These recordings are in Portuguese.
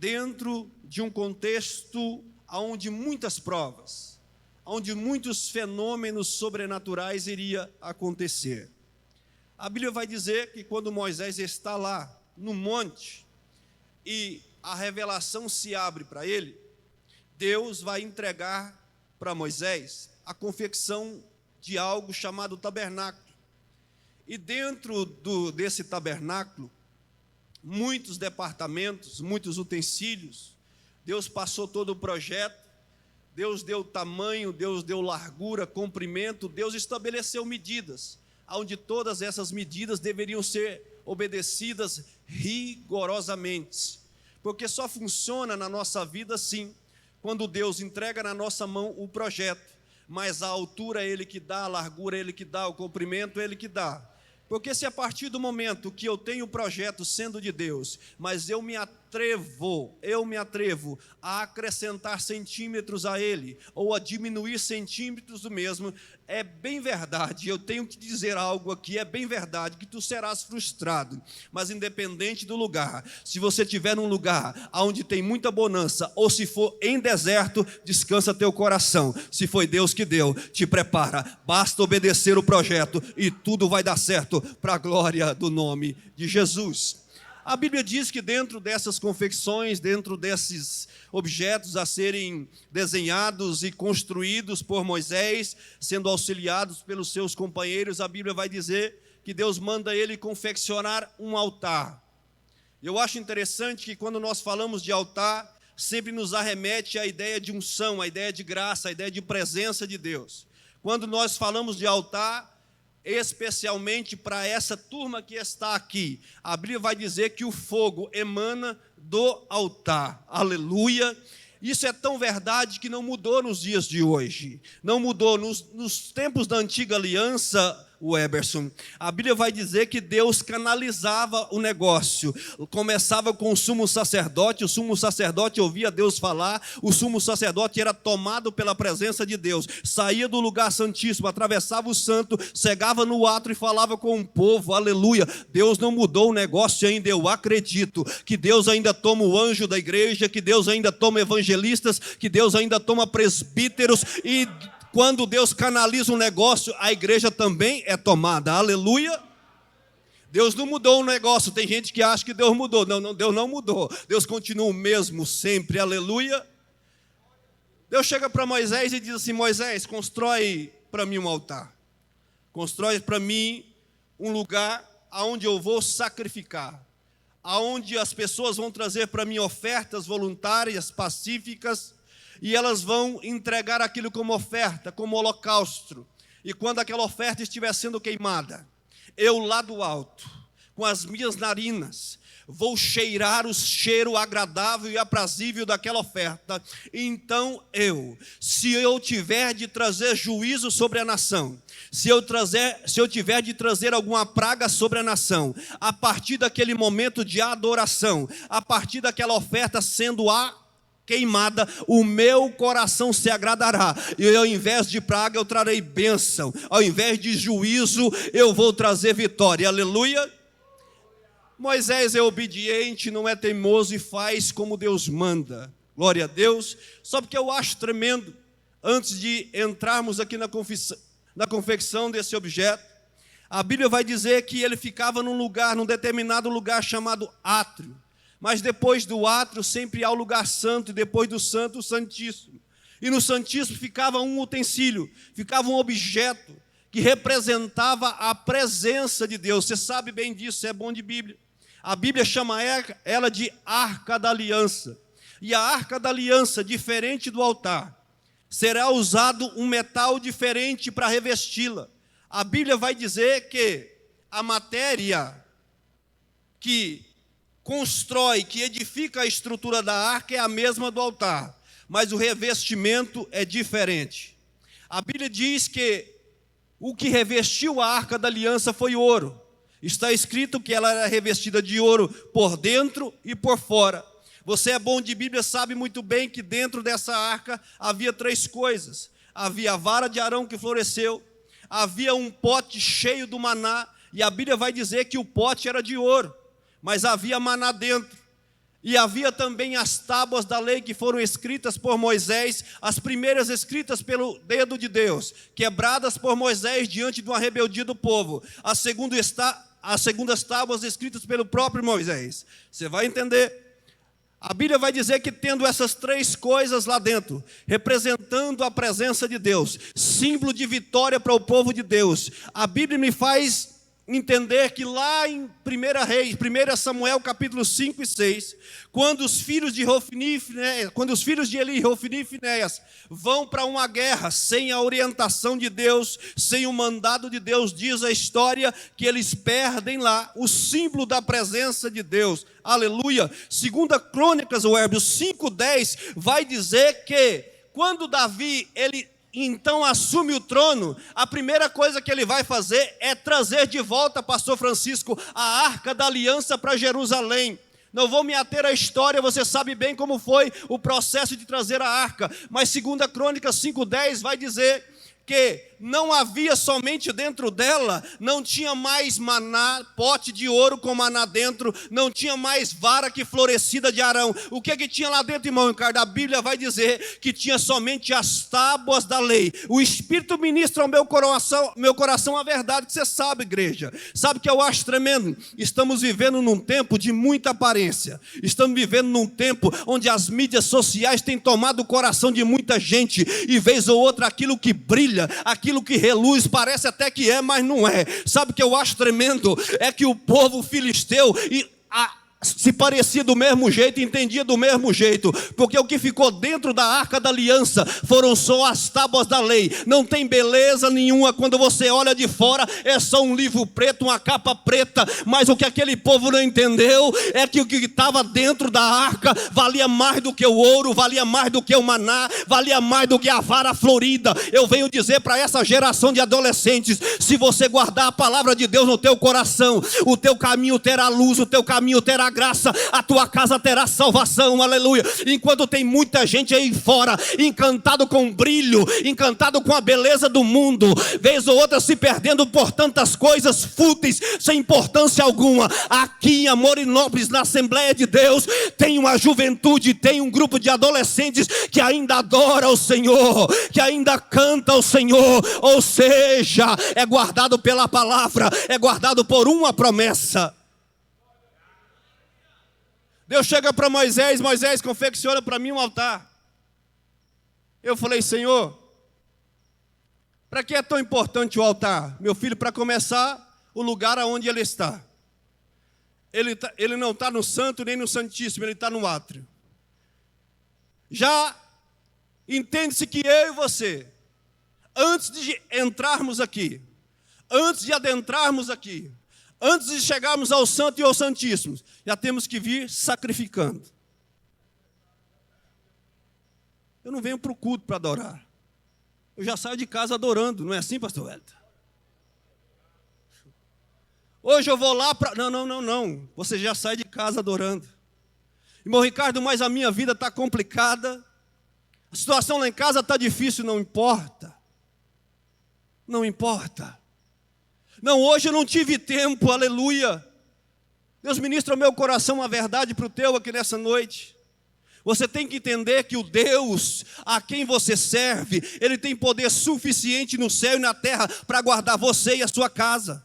dentro de um contexto onde muitas provas, onde muitos fenômenos sobrenaturais iriam acontecer. A Bíblia vai dizer que quando Moisés está lá no monte e a revelação se abre para ele, Deus vai entregar para Moisés a confecção de algo chamado tabernáculo. E dentro desse tabernáculo, muitos departamentos, muitos utensílios, Deus passou todo o projeto, Deus deu tamanho, Deus deu largura, comprimento, Deus estabeleceu medidas, onde todas essas medidas deveriam ser obedecidas rigorosamente, porque só funciona na nossa vida assim, quando Deus entrega na nossa mão o projeto, mas a altura é Ele que dá, a largura é Ele que dá, o comprimento é Ele que dá. Porque se a partir do momento que eu tenho o projeto sendo de Deus, mas eu me atrevo a acrescentar centímetros a ele, ou a diminuir centímetros do mesmo, é bem verdade, eu tenho que dizer algo aqui, é bem verdade que tu serás frustrado, mas independente do lugar, se você estiver num lugar onde tem muita bonança, ou se for em deserto, descansa teu coração, se foi Deus que deu, te prepara, basta obedecer o projeto e tudo vai dar certo, para a glória do nome de Jesus. A Bíblia diz que dentro dessas confecções, dentro desses objetos a serem desenhados e construídos por Moisés, sendo auxiliados pelos seus companheiros, a Bíblia vai dizer que Deus manda ele confeccionar um altar. Eu acho interessante que quando nós falamos de altar, sempre nos arremete à ideia de unção, à ideia de graça, à ideia de presença de Deus. Quando nós falamos de altar, especialmente para essa turma que está aqui, a Bíblia vai dizer que o fogo emana do altar, aleluia. Isso é tão verdade que não mudou nos dias de hoje, não mudou nos tempos da antiga aliança, o Eberson. A Bíblia vai dizer que Deus canalizava o negócio, começava com o sumo sacerdote ouvia Deus falar, o sumo sacerdote era tomado pela presença de Deus, saía do lugar santíssimo, atravessava o santo, cegava no átrio e falava com o povo, aleluia. Deus não mudou o negócio ainda, eu acredito que Deus ainda toma o anjo da igreja, que Deus ainda toma evangelistas, que Deus ainda toma presbíteros, e quando Deus canaliza um negócio, a igreja também é tomada, aleluia. Deus não mudou o negócio, tem gente que acha que Deus mudou, não, Deus não mudou, Deus continua o mesmo sempre, aleluia. Deus chega para Moisés e diz assim: Moisés, constrói para mim um altar, constrói para mim um lugar aonde eu vou sacrificar, aonde as pessoas vão trazer para mim ofertas voluntárias, pacíficas, e elas vão entregar aquilo como oferta, como holocausto. E quando aquela oferta estiver sendo queimada, eu lá do alto, com as minhas narinas, vou cheirar o cheiro agradável e aprazível daquela oferta. Então se eu tiver de trazer juízo sobre a nação, se eu tiver de trazer alguma praga sobre a nação, a partir daquele momento de adoração, a partir daquela oferta sendo queimada, o meu coração se agradará, e ao invés de praga eu trarei bênção, ao invés de juízo eu vou trazer vitória, aleluia. Moisés é obediente, não é teimoso e faz como Deus manda, glória a Deus. Só porque eu acho tremendo, antes de entrarmos aqui na confecção desse objeto, a Bíblia vai dizer que ele ficava num determinado lugar chamado átrio. Mas depois do átrio sempre há o lugar santo, e depois do santo o santíssimo. E no santíssimo ficava um utensílio, ficava um objeto que representava a presença de Deus. Você sabe bem disso, é bom de Bíblia. A Bíblia chama ela de Arca da Aliança. E a Arca da Aliança, diferente do altar, será usado um metal diferente para revesti-la. A Bíblia vai dizer que a matéria que constrói, que edifica a estrutura da arca é a mesma do altar, mas o revestimento é diferente. A Bíblia diz que o que revestiu a arca da aliança foi ouro. Está escrito que ela era revestida de ouro por dentro e por fora. Você é bom de Bíblia, sabe muito bem que dentro dessa arca havia 3 coisas. Havia a vara de Arão que floresceu, havia um pote cheio do maná, e a Bíblia vai dizer que o pote era de ouro, mas havia maná dentro. E havia também as tábuas da lei que foram escritas por Moisés, as primeiras escritas pelo dedo de Deus, quebradas por Moisés diante de uma rebeldia do povo. As segundas tábuas escritas pelo próprio Moisés. Você vai entender. A Bíblia vai dizer que tendo essas três coisas lá dentro, representando a presença de Deus, símbolo de vitória para o povo de Deus, a Bíblia me faz entender que lá em 1 Samuel capítulo 5 e 6, quando os filhos de Eli, Hofni e Finéias vão para uma guerra sem a orientação de Deus, sem o mandado de Deus, diz a história que eles perdem lá o símbolo da presença de Deus. Aleluia. 2 Crônicas, o Herbio 5:10 vai dizer que quando Davi então assume o trono, a primeira coisa que ele vai fazer é trazer de volta, pastor Francisco, a Arca da Aliança para Jerusalém. Não vou me ater à história, você sabe bem como foi o processo de trazer a arca, mas 2 Crônicas 5:10 vai dizer que não havia somente dentro dela, não tinha mais maná, pote de ouro com maná dentro, não tinha mais vara que florescida de Arão. O que tinha lá dentro, irmão Ricardo? A Bíblia vai dizer que tinha somente as tábuas da lei. O Espírito ministra ao meu coração a verdade que você sabe, igreja. Sabe que eu acho tremendo? Estamos vivendo num tempo de muita aparência. Estamos vivendo num tempo onde as mídias sociais têm tomado o coração de muita gente, e vez ou outra aquilo que brilha, aquilo que reluz, parece até que é, mas não é. Sabe o que eu acho tremendo? É que o povo filisteu se parecia do mesmo jeito, entendia do mesmo jeito, porque o que ficou dentro da Arca da Aliança foram só as tábuas da lei. Não tem beleza nenhuma, quando você olha de fora, é só um livro preto, uma capa preta, mas o que aquele povo não entendeu é que o que estava dentro da arca valia mais do que o ouro, valia mais do que o maná, valia mais do que a vara florida. Eu venho dizer para essa geração de adolescentes: se você guardar a palavra de Deus no teu coração, o teu caminho terá luz, o teu caminho terá graça, a tua casa terá salvação, aleluia. Enquanto tem muita gente aí fora, encantado com o brilho, encantado com a beleza do mundo, vez ou outra se perdendo por tantas coisas fúteis, sem importância alguma. Aqui em Amorinópolis, na Assembleia de Deus, tem uma juventude, tem um grupo de adolescentes que ainda adora o Senhor, que ainda canta o Senhor, ou seja, é guardado pela palavra, é guardado por uma promessa. Deus chega para Moisés: Moisés, confecciona para mim um altar. Eu falei: Senhor, para que é tão importante o altar? Meu filho, para começar, o lugar aonde ele está. Ele não está no santo nem no santíssimo, ele está no átrio. Já entende-se que eu e você, antes de entrarmos aqui, antes de adentrarmos aqui, antes de chegarmos ao santo e ao santíssimo, já temos que vir sacrificando. Eu não venho para o culto para adorar. Eu já saio de casa adorando. Não é assim, pastor Wellington? Hoje eu vou lá para... Não. Você já sai de casa adorando. Irmão Ricardo, mas a minha vida está complicada. A situação lá em casa está difícil. Não importa. Não importa. Não, hoje eu não tive tempo, aleluia. Deus ministra ao meu coração a verdade para o teu aqui nessa noite. Você tem que entender que o Deus a quem você serve, Ele tem poder suficiente no céu e na terra para guardar você e a sua casa.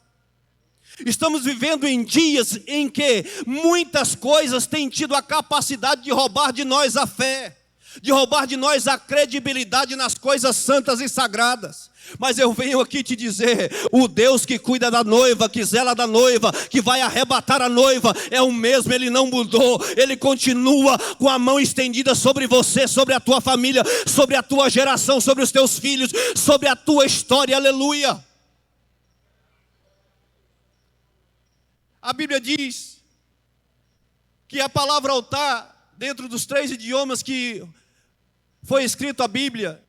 Estamos vivendo em dias em que muitas coisas têm tido a capacidade de roubar de nós a fé, de roubar de nós a credibilidade nas coisas santas e sagradas. Mas eu venho aqui te dizer: o Deus que cuida da noiva, que zela da noiva, que vai arrebatar a noiva, é o mesmo, Ele não mudou. Ele continua com a mão estendida sobre você, sobre a tua família, sobre a tua geração, sobre os teus filhos, sobre a tua história, aleluia. A Bíblia diz que a palavra altar, dentro dos 3 idiomas que foi escrito a Bíblia,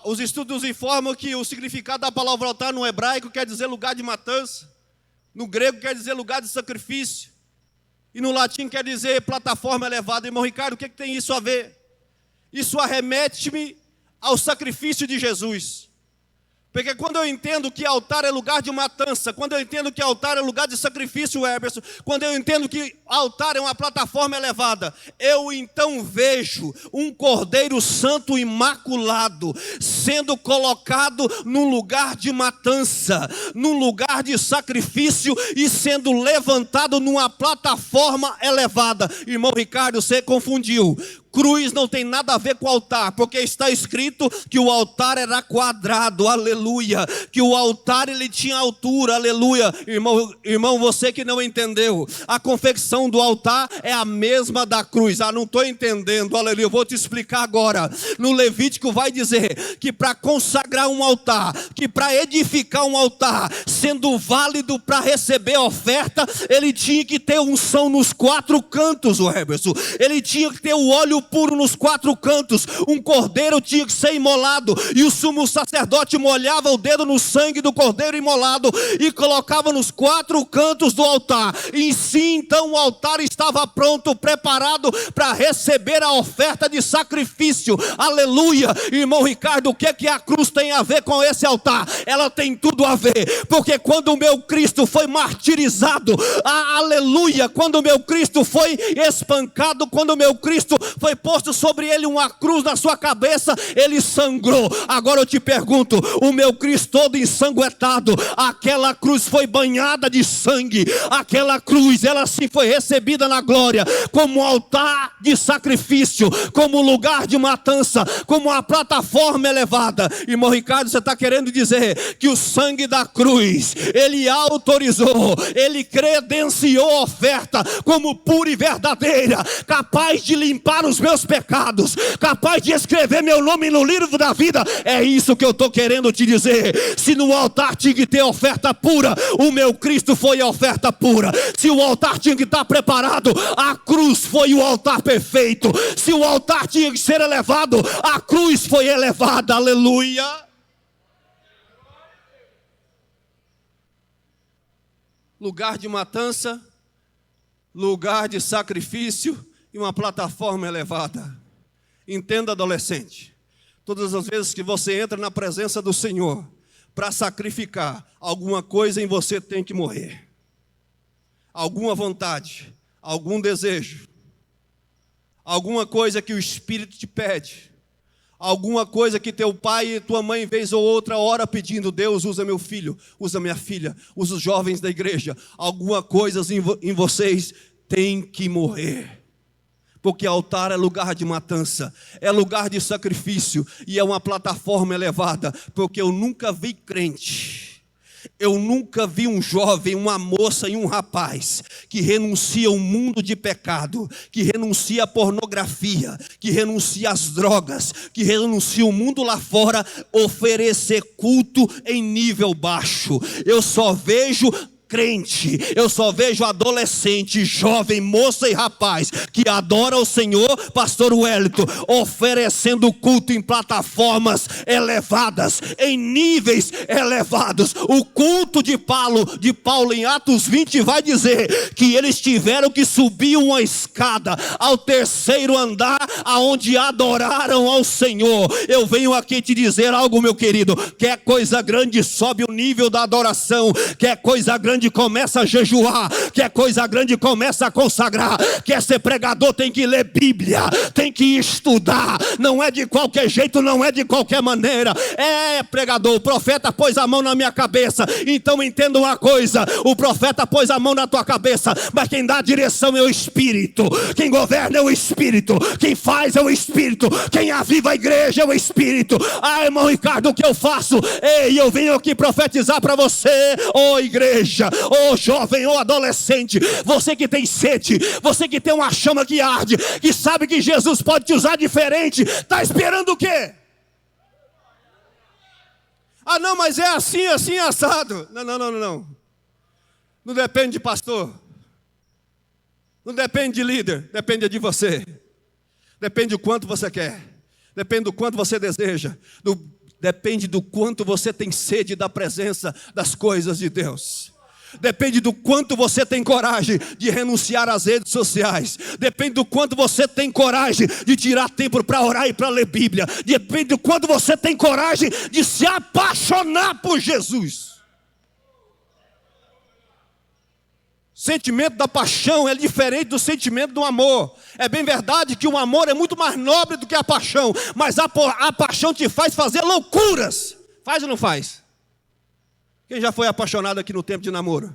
os estudos informam que o significado da palavra altar no hebraico quer dizer lugar de matança, no grego quer dizer lugar de sacrifício, e no latim quer dizer plataforma elevada. Irmão Ricardo, o que tem isso a ver? Isso arremete-me ao sacrifício de Jesus. Porque quando eu entendo que altar é lugar de matança, quando eu entendo que altar é lugar de sacrifício, Eberson, quando eu entendo que altar é uma plataforma elevada, eu então vejo um Cordeiro Santo imaculado sendo colocado num lugar de matança, num lugar de sacrifício e sendo levantado numa plataforma elevada. Irmão Ricardo, você confundiu. Cruz não tem nada a ver com altar, porque está escrito que o altar era quadrado, aleluia, que o altar ele tinha altura, aleluia. Irmão, você que não entendeu, a confecção do altar é a mesma da cruz. Não estou entendendo, aleluia, eu vou te explicar agora. No Levítico vai dizer que para consagrar um altar, que para edificar um altar, sendo válido para receber oferta, ele tinha que ter unção nos 4 cantos, o Heberson, ele tinha que ter o óleo puro nos 4 cantos, um cordeiro tinha que ser imolado, e o sumo sacerdote molhava o dedo no sangue do cordeiro imolado, e colocava nos 4 cantos do altar, e sim, então o altar estava pronto, preparado para receber a oferta de sacrifício, aleluia. Irmão Ricardo, o que é que a cruz tem a ver com esse altar? Ela tem tudo a ver, porque quando o meu Cristo foi martirizado, aleluia, quando o meu Cristo foi espancado, quando o meu Cristo foi posto sobre ele uma cruz na sua cabeça, ele sangrou. Agora eu te pergunto, o meu Cristo todo ensanguentado, aquela cruz foi banhada de sangue, aquela cruz, ela sim foi recebida na glória, como altar de sacrifício, como lugar de matança, como uma plataforma elevada. Irmão Ricardo, você está querendo dizer que o sangue da cruz, ele autorizou, ele credenciou a oferta como pura e verdadeira, capaz de limpar os meus pecados, capaz de escrever meu nome no livro da vida. É isso que eu estou querendo te dizer. Se no altar tinha que ter oferta pura, o meu Cristo foi a oferta pura. Se o altar tinha que estar preparado, a cruz foi o altar perfeito. Se o altar tinha que ser elevado, a cruz foi elevada, aleluia. Lugar de matança, lugar de sacrifício e uma plataforma elevada. Entenda, adolescente, todas as vezes que você entra na presença do Senhor para sacrificar, alguma coisa em você tem que morrer. Alguma vontade, algum desejo, alguma coisa que o Espírito te pede, alguma coisa que teu pai e tua mãe vez ou outra ora pedindo: Deus, usa meu filho, usa minha filha, usa os jovens da igreja. Alguma coisa em vocês tem que morrer. Porque altar é lugar de matança, é lugar de sacrifício e é uma plataforma elevada. Porque eu nunca vi crente, eu nunca vi um jovem, uma moça e um rapaz que renuncia ao mundo de pecado, que renuncia à pornografia, que renuncia às drogas, que renuncia ao mundo lá fora, oferecer culto em nível baixo. Eu só vejo crente, eu só vejo adolescente, jovem, moça e rapaz que adora o Senhor, pastor Wellington, oferecendo culto em plataformas elevadas, em níveis elevados. O culto de Paulo em Atos 20 vai dizer que eles tiveram que subir uma escada ao 3º andar, aonde adoraram ao Senhor. Eu venho aqui te dizer algo, meu querido: quer coisa grande, sobe o nível da adoração. Quer coisa grande, começa a jejuar. Quer coisa grande, começa a consagrar. Quer ser pregador, tem que ler Bíblia, tem que estudar. Não é de qualquer jeito, não é de qualquer maneira. Pregador, o profeta pôs a mão na minha cabeça. Então entenda uma coisa: o profeta pôs a mão na tua cabeça, mas quem dá a direção é o Espírito, quem governa é o Espírito, quem faz é o Espírito, quem aviva a igreja é o Espírito. Irmão Ricardo, o que eu faço? Eu venho aqui profetizar para você, igreja, jovem, adolescente, você que tem sede, você que tem uma chama que arde, que sabe que Jesus pode te usar diferente, está esperando o quê? Não, mas é assim, assado. Não. Não depende de pastor, não depende de líder, depende de você. Depende do quanto você quer, depende do quanto você deseja, depende do quanto você tem sede da presença das coisas de Deus. Depende do quanto você tem coragem de renunciar às redes sociais. Depende do quanto você tem coragem de tirar tempo para orar e para ler Bíblia. Depende do quanto você tem coragem de se apaixonar por Jesus. O sentimento da paixão é diferente do sentimento do amor. É bem verdade que o amor é muito mais nobre do que a paixão, mas a paixão te faz fazer loucuras. Faz ou não faz? Quem já foi apaixonado aqui no tempo de namoro?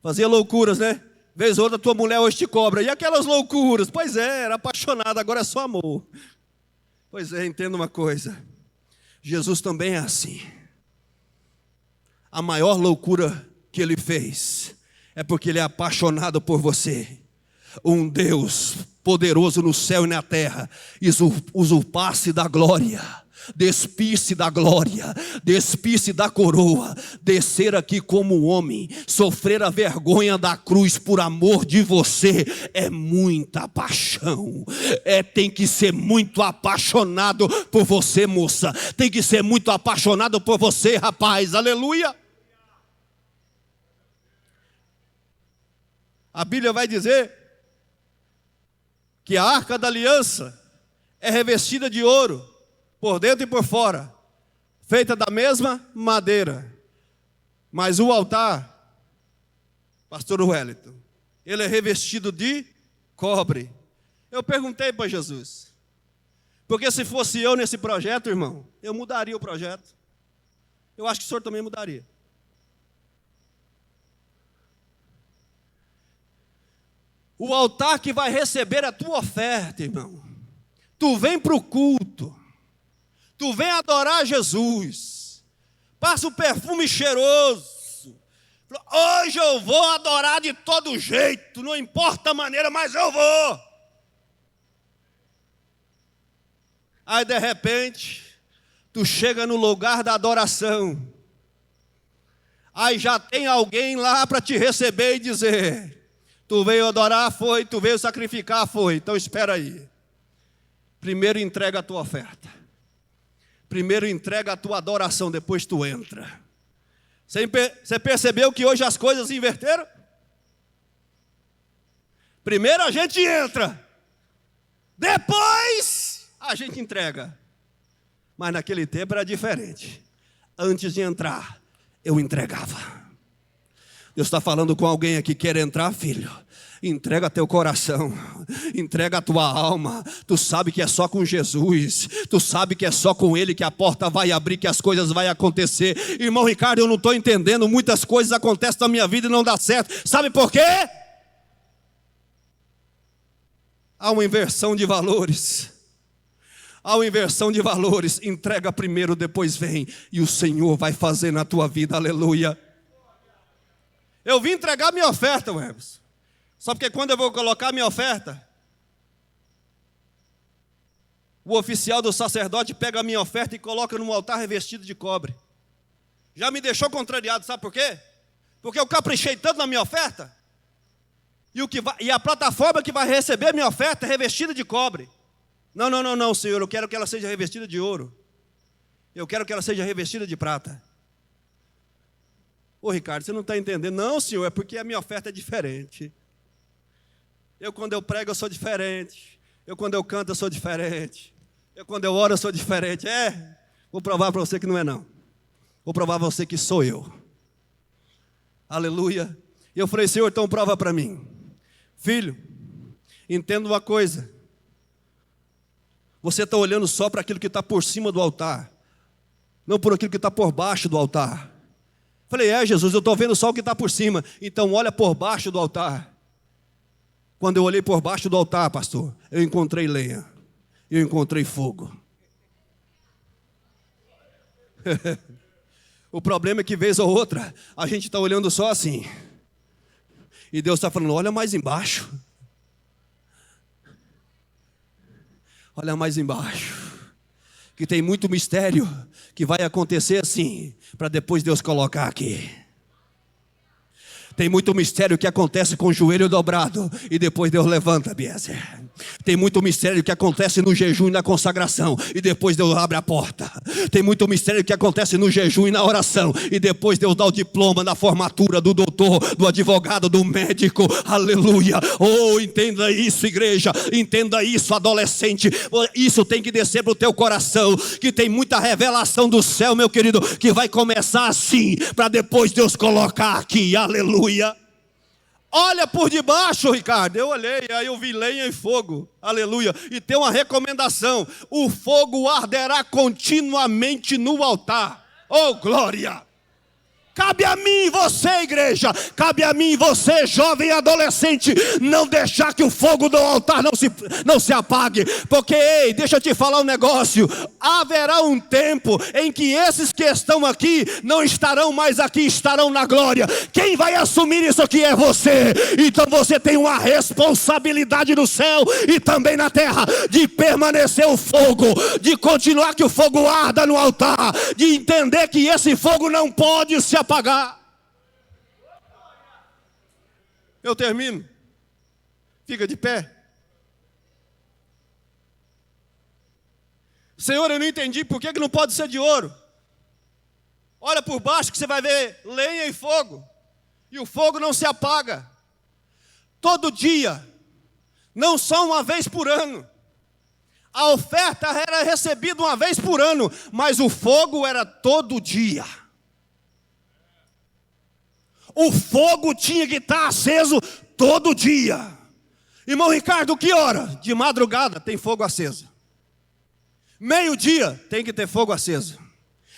Fazia loucuras, né? Vez ou outra tua mulher hoje te cobra. E aquelas loucuras? Pois é, era apaixonado, agora é só amor. Pois é, entenda uma coisa. Jesus também é assim. A maior loucura que ele fez é porque ele é apaixonado por você. Um Deus poderoso no céu e na terra usurpasse da glória, despisse da glória, despisse da coroa, descer aqui como homem, sofrer a vergonha da cruz por amor de você, é muita paixão. Tem que ser muito apaixonado por você, moça. Tem que ser muito apaixonado por você, rapaz. Aleluia. A Bíblia vai dizer que a arca da aliança é revestida de ouro, por dentro e por fora, feita da mesma madeira. Mas o altar, pastor Wellington, ele é revestido de cobre. Eu perguntei para Jesus, porque se fosse eu nesse projeto, irmão, eu mudaria o projeto. Eu acho que o senhor também mudaria. O altar que vai receber a tua oferta, irmão. Tu vem para o culto. Tu vem adorar Jesus. Passa o perfume cheiroso. Hoje eu vou adorar de todo jeito. Não importa a maneira, mas eu vou. Aí de repente, tu chega no lugar da adoração. Aí já tem alguém lá para te receber e dizer: tu veio adorar, foi. Tu veio sacrificar, foi. Então espera aí. Primeiro entrega a tua oferta. Primeiro entrega a tua adoração, depois tu entra. Você percebeu que hoje as coisas se inverteram? Primeiro a gente entra. Depois a gente entrega. Mas naquele tempo era diferente. Antes de entrar, eu entregava. Deus está falando com alguém aqui que quer entrar, filho. Entrega teu coração, entrega a tua alma. Tu sabe que é só com Jesus, tu sabe que é só com Ele que a porta vai abrir, que as coisas vão acontecer. Irmão Ricardo, eu não estou entendendo, muitas coisas acontecem na minha vida e não dá certo. Sabe por quê? Há uma inversão de valores. Há uma inversão de valores. Entrega primeiro, depois vem, e o Senhor vai fazer na tua vida, aleluia. Eu vim entregar minha oferta, Webs. Só porque quando eu vou colocar minha oferta, o oficial do sacerdote pega a minha oferta e coloca num altar revestido de cobre. Já me deixou contrariado, sabe por quê? Porque eu caprichei tanto na minha oferta, e a plataforma que vai receber a minha oferta é revestida de cobre. Não, Senhor, eu quero que ela seja revestida de ouro. Eu quero que ela seja revestida de prata. Ô Ricardo, você não está entendendo. Não, Senhor, é porque a minha oferta é diferente. Eu quando eu prego eu sou diferente. Eu quando eu canto eu sou diferente. Eu quando eu oro eu sou diferente. Vou provar para você que não é não. Vou provar para você que sou eu. Aleluia. E eu falei: Senhor, então prova para mim. Filho, entenda uma coisa. Você está olhando só para aquilo que está por cima do altar, não por aquilo que está por baixo do altar. Falei: Jesus, eu estou vendo só o que está por cima. Então olha por baixo do altar. Quando eu olhei por baixo do altar, pastor, eu encontrei lenha, eu encontrei fogo. O problema é que vez ou outra a gente está olhando só assim, e Deus está falando: olha mais embaixo. Olha mais embaixo, que tem muito mistério que vai acontecer assim, para depois Deus colocar aqui. Tem muito mistério que acontece com o joelho dobrado e depois Deus levanta, Biezer. Tem muito mistério que acontece no jejum e na consagração e depois Deus abre a porta. Tem muito mistério que acontece no jejum e na oração. E depois Deus dá o diploma na formatura do doutor, do advogado, do médico. Aleluia. Oh, entenda isso, igreja. Entenda isso, adolescente. Isso tem que descer para o teu coração. Que tem muita revelação do céu, meu querido, que vai começar assim, para depois Deus colocar aqui. Aleluia. Olha por debaixo, Ricardo. Eu olhei, aí eu vi lenha e fogo. Aleluia. E tem uma recomendação: o fogo arderá continuamente no altar. Oh, glória! Cabe a mim e você, igreja, cabe a mim e você, jovem e adolescente, não deixar que o fogo do altar não se apague. Porque, ei, deixa eu te falar um negócio: haverá um tempo em que esses que estão aqui não estarão mais aqui, estarão na glória. Quem vai assumir isso aqui é você. Então você tem uma responsabilidade no céu e também na terra, de permanecer o fogo, de continuar que o fogo arda no altar, de entender que esse fogo não pode se apagar. Eu termino. Fica de pé. Senhor, eu não entendi por que não pode ser de ouro. Olha por baixo que você vai ver lenha e fogo. E o fogo não se apaga. Todo dia. Não só uma vez por ano. A oferta era recebida uma vez por ano, mas o fogo era todo dia. O fogo tinha que estar aceso todo dia. Irmão Ricardo, que hora? De madrugada tem fogo aceso. Meio-dia tem que ter fogo aceso.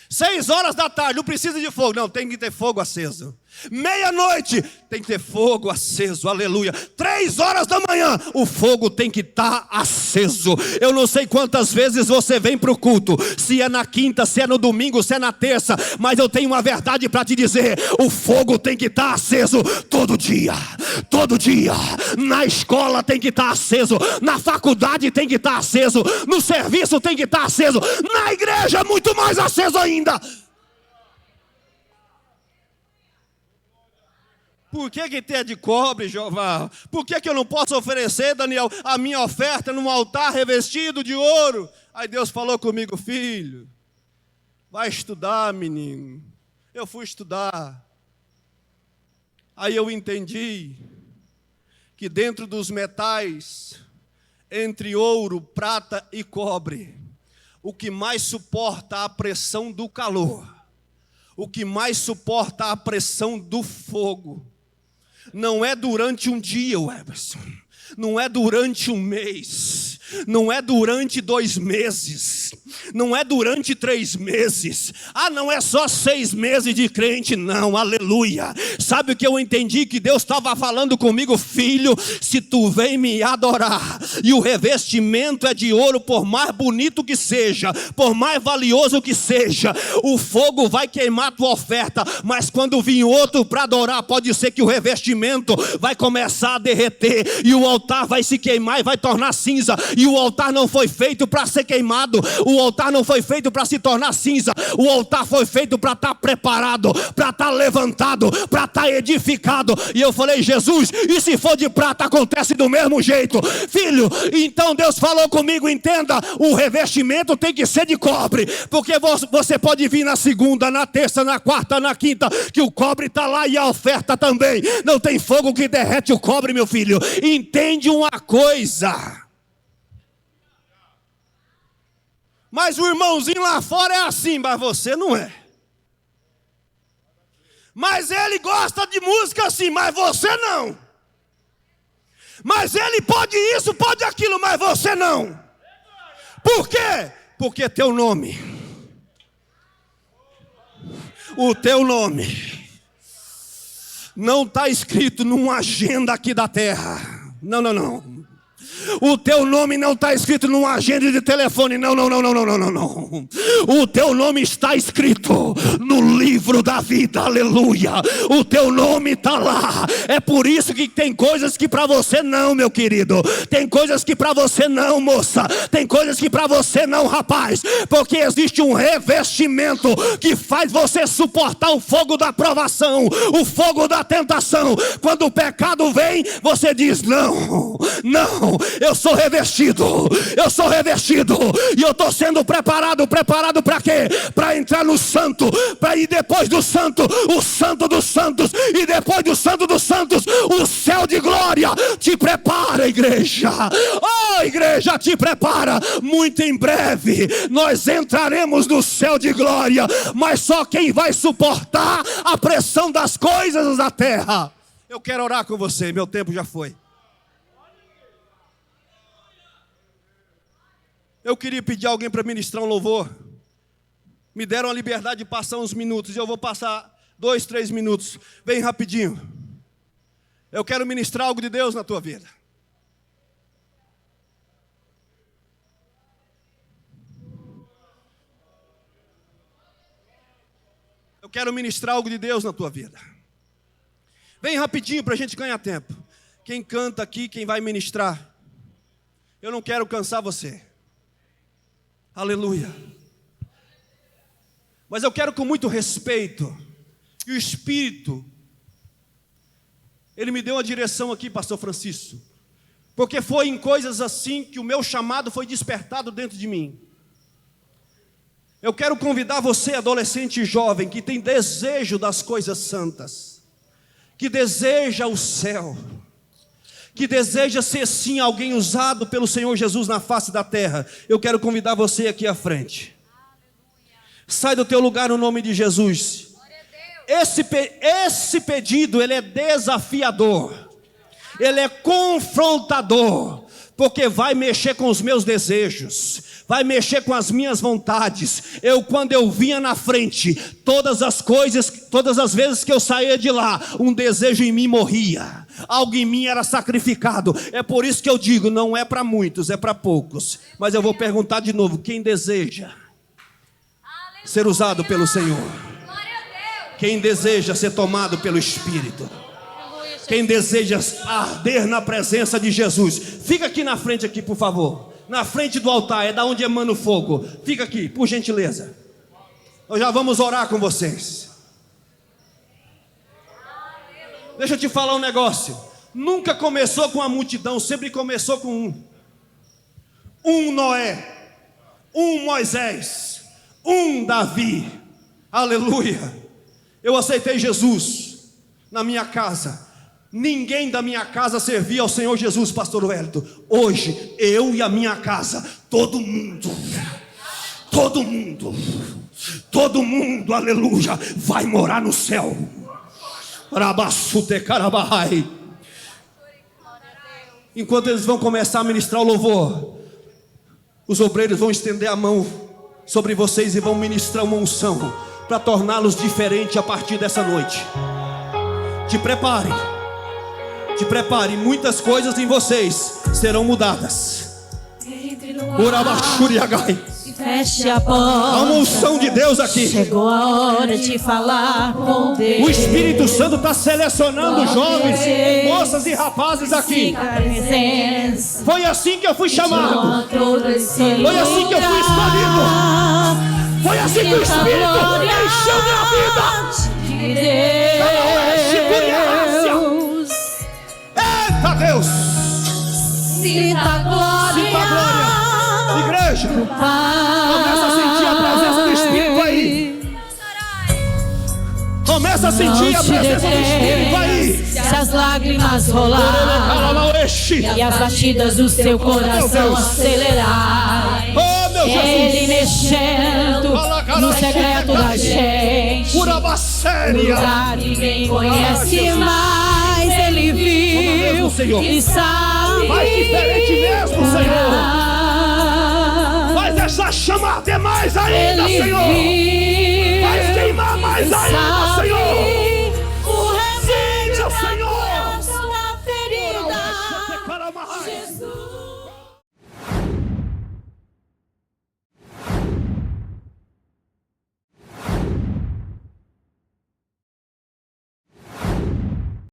6 horas da tarde, não precisa de fogo. Não, tem que ter fogo aceso. Meia-noite, tem que ter fogo aceso, aleluia. 3 horas da manhã, o fogo tem que estar aceso. Eu não sei quantas vezes você vem para o culto, se é na quinta, se é no domingo, se é na terça, mas eu tenho uma verdade para te dizer: o fogo tem que estar aceso todo dia. Todo dia. Na escola tem que estar aceso, na faculdade tem que estar aceso, no serviço tem que estar aceso, na igreja muito mais aceso ainda. Por que tem de cobre, Jeová? Por que eu não posso oferecer, Daniel, a minha oferta num altar revestido de ouro? Aí Deus falou comigo: filho, vai estudar, menino. Eu fui estudar. Aí eu entendi que dentro dos metais, entre ouro, prata e cobre, o que mais suporta a pressão do calor, o que mais suporta a pressão do fogo, não é durante um dia, Everson, não é durante um mês, não é durante 2 meses, não é durante 3 meses, não é só 6 meses de crente, não, aleluia. Sabe o que eu entendi? Que Deus estava falando comigo: filho, se tu vem me adorar, e o revestimento é de ouro, por mais bonito que seja, por mais valioso que seja, o fogo vai queimar a tua oferta, mas quando vir outro para adorar, pode ser que o revestimento vai começar a derreter, e o altar vai se queimar e vai tornar cinza. E o altar não foi feito para ser queimado, o altar não foi feito para se tornar cinza, o altar foi feito para estar preparado, para estar levantado, para estar edificado. E eu falei: Jesus, e se for de prata acontece do mesmo jeito, filho. Então Deus falou comigo: entenda, o revestimento tem que ser de cobre, porque você pode vir na segunda, na terça, na quarta, na quinta, que o cobre está lá e a oferta também. Não tem fogo que derrete o cobre, meu filho. Entende uma coisa: mas o irmãozinho lá fora é assim, mas você não é. Mas ele gosta de música assim, mas você não. Mas ele pode isso, pode aquilo, mas você não. Por quê? Porque teu nome, o teu nome não está escrito numa agenda aqui da terra. Não, não, não. O teu nome não está escrito numa agenda de telefone. Não, não, não, não, não, não, não, não. O teu nome está escrito no livro da vida. Aleluia. O teu nome está lá. É por isso que tem coisas que para você não, meu querido. Tem coisas que para você não, moça. Tem coisas que para você não, rapaz. Porque existe um revestimento que faz você suportar o fogo da provação, o fogo da tentação. Quando o pecado vem, você diz: não, não. Eu sou revestido, e eu estou sendo preparado preparado para quê? Para entrar no santo, para ir depois do santo, o santo dos santos, e depois do santo dos santos, o céu de glória. Te prepara, igreja. Oh, igreja, te prepara. Muito em breve nós entraremos no céu de glória, mas só quem vai suportar a pressão das coisas da terra. Eu quero orar com você, meu tempo já foi. Eu queria pedir a alguém para ministrar um louvor. Me deram a liberdade de passar uns minutos, e eu vou passar 2, 3 minutos, bem rapidinho. Eu quero ministrar algo de Deus na tua vida. Eu quero ministrar algo de Deus na tua vida. Bem rapidinho para a gente ganhar tempo. Quem canta aqui, quem vai ministrar. Eu não quero cansar você. Aleluia. Mas eu quero com muito respeito. E o Espírito, Ele me deu uma direção aqui, pastor Francisco. Porque foi em coisas assim que o meu chamado foi despertado dentro de mim. Eu quero convidar você, adolescente e jovem, que tem desejo das coisas santas, que deseja o céu, que deseja ser sim alguém usado pelo Senhor Jesus na face da terra. Eu quero convidar você aqui à frente. Sai do teu lugar no nome de Jesus. Esse pedido, ele é desafiador, ele é confrontador, porque vai mexer com os meus desejos, vai mexer com as minhas vontades. Quando eu vinha na frente, todas as vezes que eu saía de lá, um desejo em mim morria, algo em mim era sacrificado. É por isso que eu digo, não é para muitos, é para poucos. Mas eu vou perguntar de novo, quem deseja ser usado pelo Senhor? Quem deseja ser tomado pelo Espírito? Quem deseja arder na presença de Jesus? Fica aqui na frente, aqui, por favor. Na frente do altar, é da onde emana o fogo. Fica aqui, por gentileza. Nós já vamos orar com vocês. Deixa eu te falar um negócio. Nunca começou com a multidão, sempre começou com um. Um Noé, um Moisés, um Davi. Aleluia. Eu aceitei Jesus na minha casa. Ninguém da minha casa servia ao Senhor Jesus, pastor Wellington. Hoje, eu e a minha casa, todo mundo, aleluia, vai morar no céu. Enquanto eles vão começar a ministrar o louvor, os obreiros vão estender a mão sobre vocês e vão ministrar uma unção para torná-los diferentes a partir dessa noite. Te prepare, muitas coisas em vocês serão mudadas. Feche a porta. Há uma unção de Deus aqui. Chegou a hora de falar com Deus. O Espírito Santo está selecionando jovens, moças e rapazes aqui. Foi assim que eu fui chamado. Foi assim que eu fui escolhido. Foi assim que o Espírito encheu minha vida. Eita Deus! Sinta a glória. Igreja, começa a sentir a presença do Espírito aí. Começa a sentir a presença do Espírito aí. Se as lágrimas rolar e as batidas do seu coração acelerar, Ele mexendo no secreto da gente, lugar que ninguém conhece, mas Ele viu e sabe. Faz diferente mesmo, Senhor. Faz essa chama arder mais ainda, Senhor. Faz queimar mais ainda,